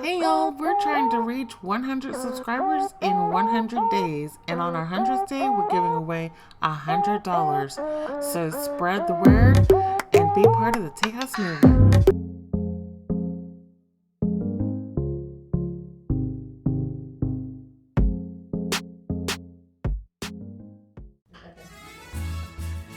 Hey y'all, we're trying to reach 100 subscribers in 100 days, and on our 100th day, we're giving away $100. So spread the word and be part of the Tejas movement.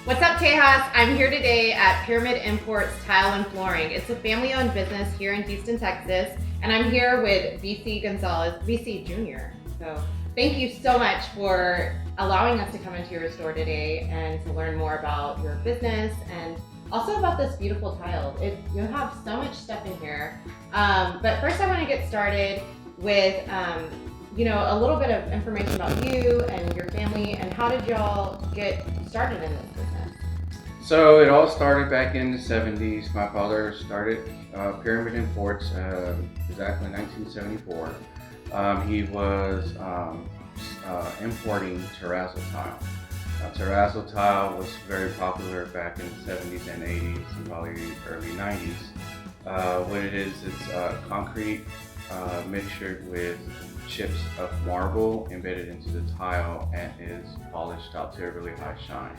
What's up, Tejas? I'm here today at Pyramid Imports Tile and Flooring. It's a family-owned business here in Houston, Texas, and I'm here with Gonzales, VC Jr. So thank you so much for allowing us to come into your store today and to learn more about your business and also about this beautiful tile. You have so much stuff in here. But first I want to get started with a little bit of information about you and your family, and how did y'all get started in this business? So it all started back in the 70s. My father started Pyramid Imports exactly in 1974. He was importing terrazzo tile. Terrazzo tile was very popular back in the 70s and 80s and probably early 90s. What it is, it's concrete mixtured with chips of marble embedded into the tile and is polished out to a really high shine.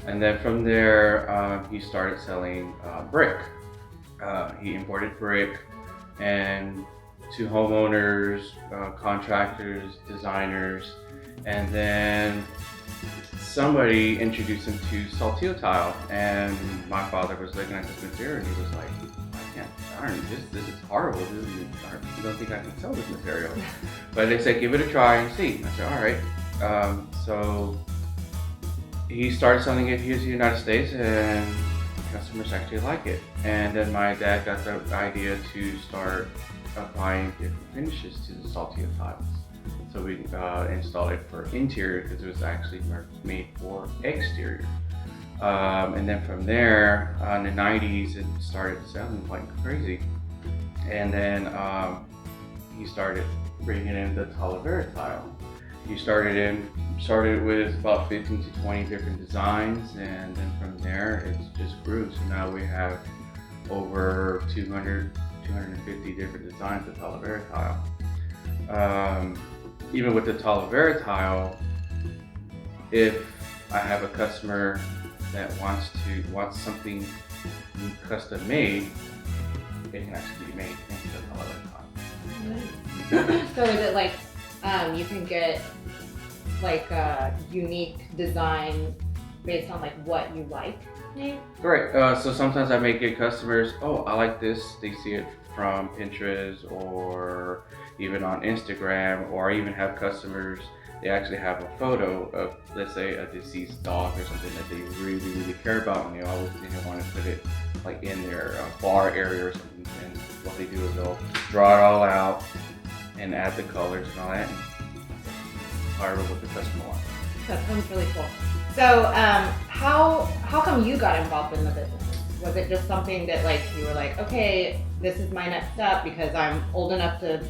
And then from there, he started selling brick. He imported brick and to homeowners, contractors, designers, and then somebody introduced him to saltillo tile, and my father was looking at this material and he was like, this is horrible. I don't think I can sell this material. But they said, give it a try and see. I said, all right. So he started selling it here in the United States, and customers actually like it. And then my dad got the idea to start applying different finishes to the saltillo tiles. So we installed it for interior because it was actually made for exterior. And then from there, in the 90s, it started selling like crazy. And then he started bringing in the Talavera tile. He started with about 15 to 20 different designs, and then from there, it just grew. So now we have over 250 different designs of Talavera tile. Even with the Talavera tile, if I have a customer that wants something custom made, it can actually be made into the Talavera tile. So is it like you can get like a unique design based on like what you like made? Right. So sometimes I may get customers, oh, I like this. They see it from Pinterest or even on Instagram, or I even have customers, they actually have a photo of, let's say, a deceased dog or something that they really, really care about, and they always want to put it like in their bar area or something. And what they do is they'll draw it all out and add the colors and all that, and fire what the customer wants. That sounds really cool. So how come you got involved in the business? Was it just something that like you were like, okay, this is my next step because I'm old enough to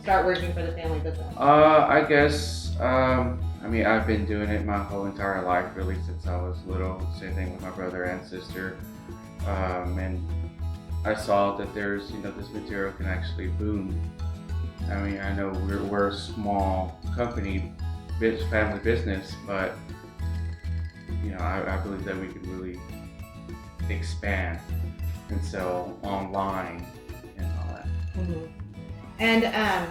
start working for the family business? I guess, I've been doing it my whole entire life, really, since I was little. Same thing with my brother and sister. And I saw that there's, this material can actually boom. I know we're a small company, family business, but, I believe that we can really expand and sell online and all that. Mm-hmm. And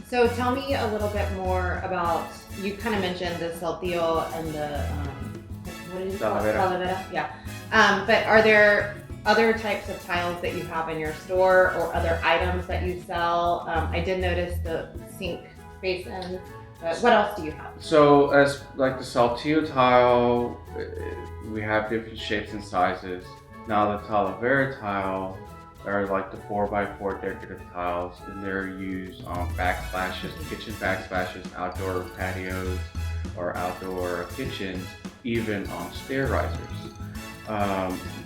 so tell me a little bit more about, you kind of mentioned the saltillo and the, what did you call it? Talavera. Yeah. But are there other types of tiles that you have in your store or other items that you sell? I did notice the sink basins, but what else do you have? So as like the saltillo tile, we have different shapes and sizes. Now the Talavera tile are like the 4x4 decorative tiles, and they're used on backsplashes, kitchen backsplashes, outdoor patios, or outdoor kitchens, even on stair risers.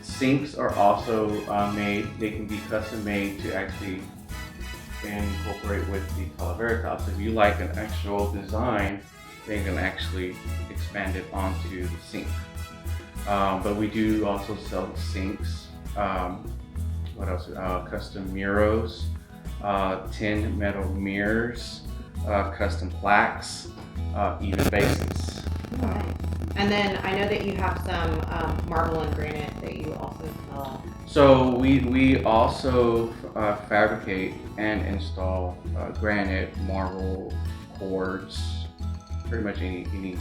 Sinks are also made, they can be custom made to actually incorporate with the Talavera tile. So if you like an actual design, they can actually expand it onto the sink. But we do also sell sinks. What else? Custom murals. tin metal mirrors, custom plaques, even bases. And then I know that you have some marble and granite that you also sell. So we also fabricate and install granite, marble, quartz, pretty much any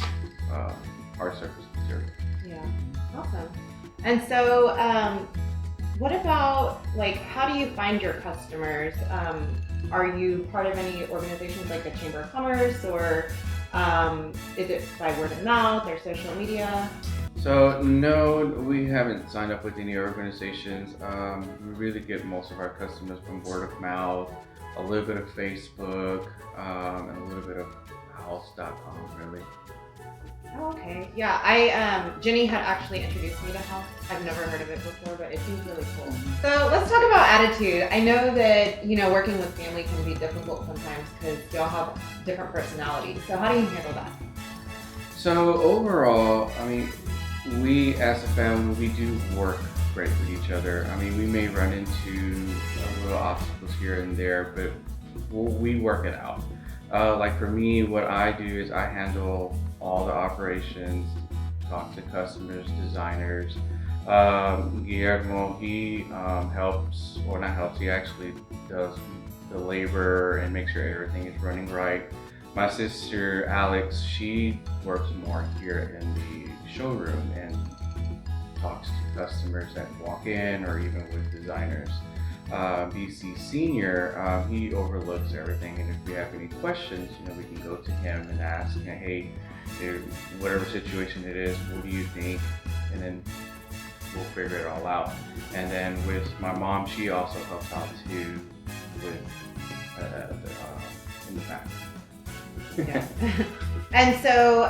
hard surface material. Yeah, awesome. And so, what about, like, how do you find your customers? Are you part of any organizations like the Chamber of Commerce, or is it by word of mouth or social media? So no, we haven't signed up with any organizations. We really get most of our customers from word of mouth, a little bit of Facebook, and a little bit of house.com, really. Oh, okay. Yeah, Jenny had actually introduced me to House. I've never heard of it before, but it seems really cool. So let's talk about attitude. I know that, working with family can be difficult sometimes because y'all have different personalities. So how do you handle that? So overall, we as a family, we do work great with each other. We may run into little obstacles here and there, but we work it out. Like for me, what I do is I handle all the operations, talk to customers, designers. Guillermo, he helps, or not helps, he actually does the labor and makes sure everything is running right. My sister Alex, she works more here in the showroom and talks to customers that walk in or even with designers. BC Senior, he overlooks everything, and if we have any questions, we can go to him and ask, hey, whatever situation it is, what do you think? And then we'll figure it all out. And then with my mom, she also helps out too with in the back. Yeah. And so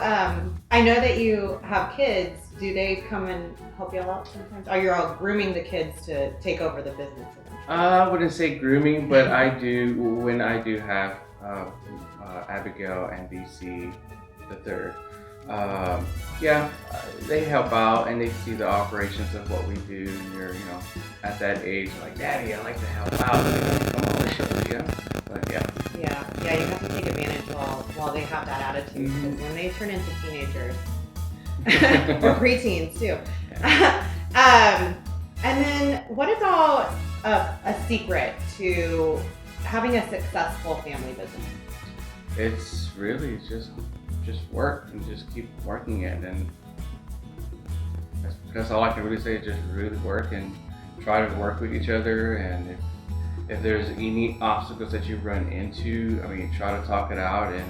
I know that you have kids. Do they come and help you out sometimes? Or you're all grooming the kids to take over the business? I wouldn't say grooming, but I do, when I do have Abigail and BC the third. They help out and they see the operations of what we do. And you're, at that age, like, Daddy, I like to help out. Come on, let's show you. But yeah, you have to take advantage while they have that attitude, because when they turn into teenagers or preteens too. Yeah. And then what about a secret to having a successful family business? It's really just work and just keep working it, and that's all I can really say. Just really work and try to work with each other, and if there's any obstacles that you run into, try to talk it out and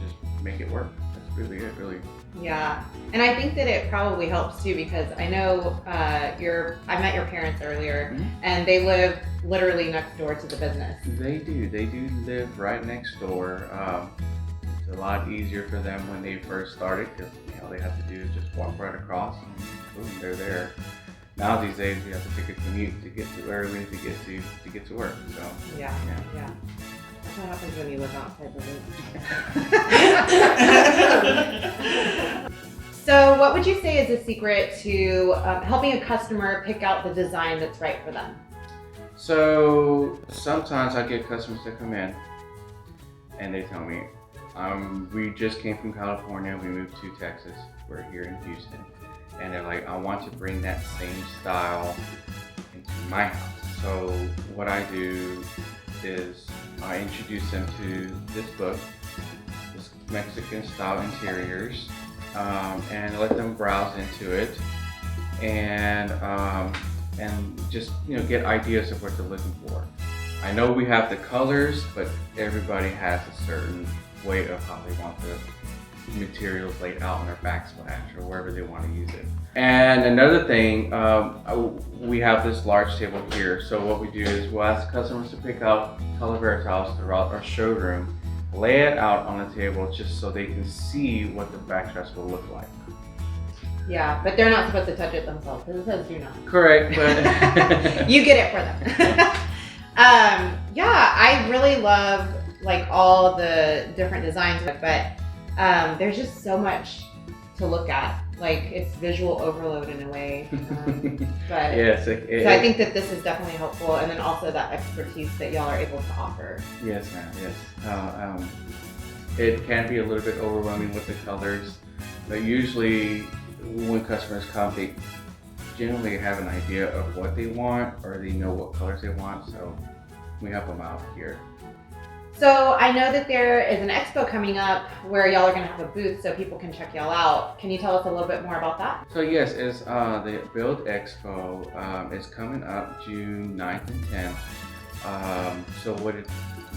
just make it work. That's really it, really. Yeah, and I think that it probably helps too, because I know I met your parents earlier, and they live literally next door to the business. They do live right next door. It's a lot easier for them when they first started, because all they have to do is just walk right across and boom, they're there. Now these days we have to take a commute to get to where we need to get to work. So yeah. That's what happens when you live outside the loop. So what would you say is a secret to helping a customer pick out the design that's right for them? So sometimes I get customers that come in and they tell me, we just came from California, we moved to Texas, we're here in Houston, and they're like, I want to bring that same style into my house. So what I do is I introduce them to this book, this Mexican style interiors, and let them browse into it, and just get ideas of what they're looking for. I know we have the colors, but everybody has a certain way of how they want the materials laid out on their backsplash or wherever they want to use it. And another thing, we have this large table here. So what we do is we'll ask customers to pick out color varieties throughout our showroom, lay it out on the table just so they can see what the backstraps will look like. Yeah, but they're not supposed to touch it themselves because it says do not. Correct, but you get it for them. I really love all the different designs, but there's just so much to look at. like it's visual overload in a way. But yes, so I think that this is definitely helpful, and then also that expertise that y'all are able to offer. Yes, ma'am. Yes. It can be a little bit overwhelming with the colors, but usually when customers come, they generally have an idea of what they want, or they know what colors they want, so we help them out here. So I know that there is an expo coming up where y'all are going to have a booth so people can check y'all out. Can you tell us a little bit more about that? So yes, it's the Build Expo is coming up June 9th and 10th. So what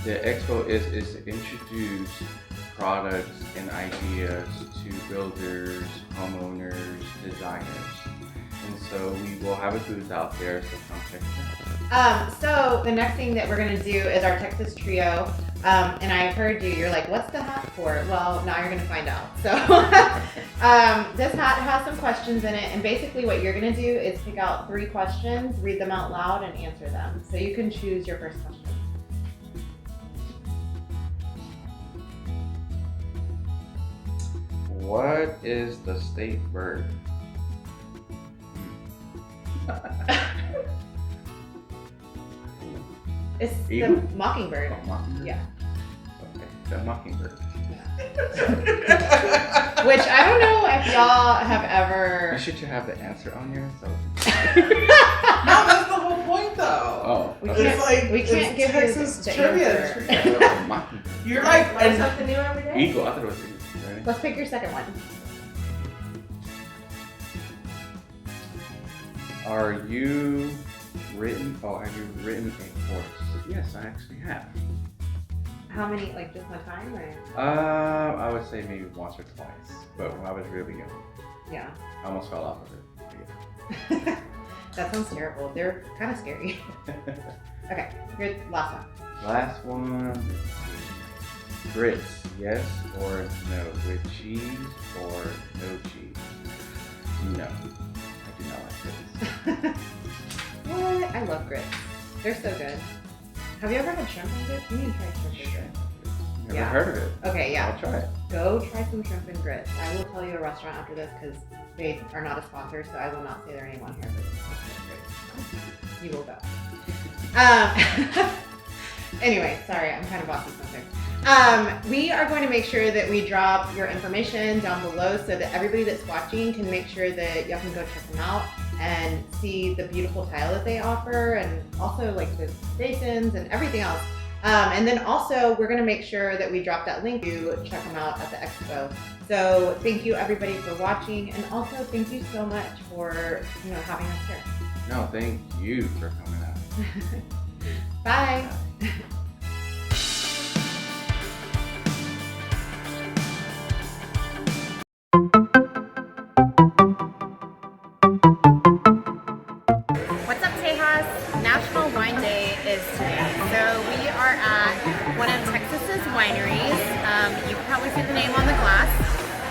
the expo is to introduce products and ideas to builders, homeowners, designers. And so we will have a booth out there, so come check it out. So the next thing that we're going to do is our Texas Trio. And I heard you're like, what's the hat for? Well, now you're going to find out. So this hat has some questions in it. And basically what you're going to do is pick out 3 questions, read them out loud, and answer them. So you can choose your first question. What is the state bird? It's Eagle? the mockingbird. Oh, mockingbird? Yeah. Okay, the mockingbird. Which I don't know if y'all have ever. You should have the answer on here. So. No, that's the whole point, though. Oh, We okay. can't, It's like we can't give Texas you the trivia. answer. Mockingbird. You're like, Learn and something new every day. Eagle. I thought it was eagle. Right? Let's pick your second one. Have you ridden a horse? Yes, I actually have. How many? Like just one time, or? I would say maybe once or twice, but when I was really young, Yeah. I almost fell off of it. That sounds terrible. They're kind of scary. Okay, good. Last one. Last one. Let's see. Grits, yes or no? With cheese or no cheese? No, I do not like grits. What? I love grits. They're so good. Have you ever had shrimp and grits? You need to try shrimp and grits. Never Yeah. heard of it. Okay, yeah. I'll try it. Go try some shrimp and grits. I will tell you a restaurant after this because they are not a sponsor, so I will not say their name on here. But it's great. You will go. Anyway, sorry, I'm kind of bossy sometimes. We are going to make sure that we drop your information down below so that everybody that's watching can make sure that y'all can go check them out and see the beautiful tile that they offer, and also like the basins and everything else. And then also we're going to make sure that we drop that link to check them out at the expo. So thank you everybody for watching, and also thank you so much for having us here. No, thank you for coming out. Bye. What's up, Tejas? National Wine Day is today. So we are at one of Texas's wineries. You can probably see the name on the glass,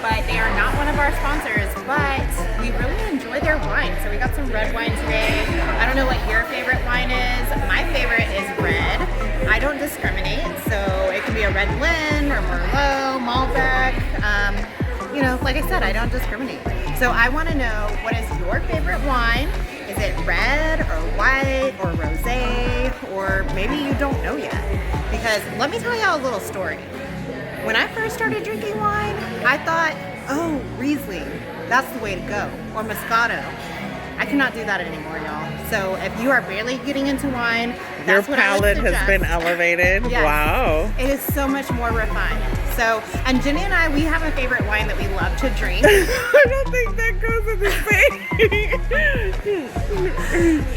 but they are not one of our sponsors, but we really enjoy their wine. So we got some red wine today. I don't know what your favorite wine is. My favorite is red. I don't discriminate, so it can be a red blend or Merlot, Malbec. Like I said, I don't discriminate. So I want to know, what is your favorite wine? Is it red or white or rosé, or maybe you don't know yet? Because let me tell y'all a little story. When I first started drinking wine, I thought, oh, Riesling, that's the way to go, or Moscato. I cannot do that anymore, y'all. So if you are barely getting into wine, that's Your what I would palate has suggest. been elevated. Yes. Wow. It is so much more refined. So, and Jenny and I, we have a favorite wine that we love to drink. I don't think that goes in the same.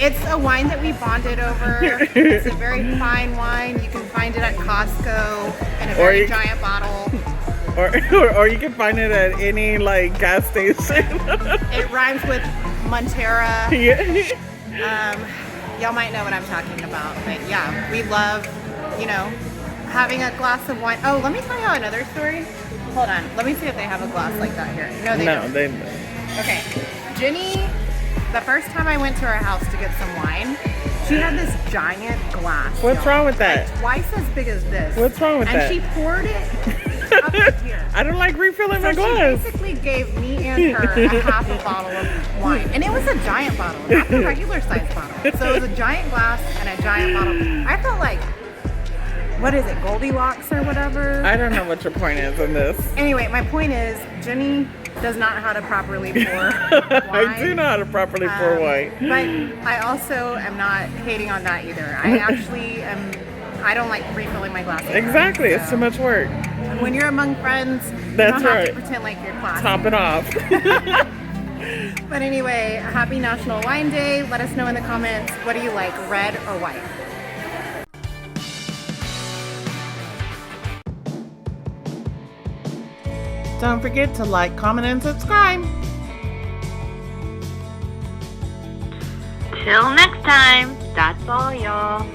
It's a wine that we bonded over. It's a very fine wine. You can find it at Costco in a very giant bottle. Or you can find it at any gas station. It rhymes with Montera. Yeah. Y'all might know what I'm talking about. But yeah, we love, having a glass of wine. Oh, let me tell you another story. Hold on. Let me see if they have a glass like that here. No, they don't. They. Okay. Jenny, the first time I went to her house to get some wine, she had this giant glass. What's wrong with that? Like twice as big as this. What's wrong with that? And she poured it up to here. I don't like refilling my So glass. she basically gave me and her a half a bottle of wine. And it was a giant bottle, not the regular size bottle. So it was a giant glass and a giant bottle. I felt like, what is it, Goldilocks or whatever? I don't know what your point is in this. Anyway, my point is, Jenny does not know how to properly pour wine. I do know how to properly pour wine. But I also am not hating on that either. I actually I don't like refilling my glass either. Exactly, it's So, too much work. when you're among friends, That's you don't right. have to pretend like you're classy. Top it off. But anyway, happy National Wine Day. Let us know in the comments, what do you like, red or white? Don't forget to like, comment, and subscribe. Till next time, that's all, y'all.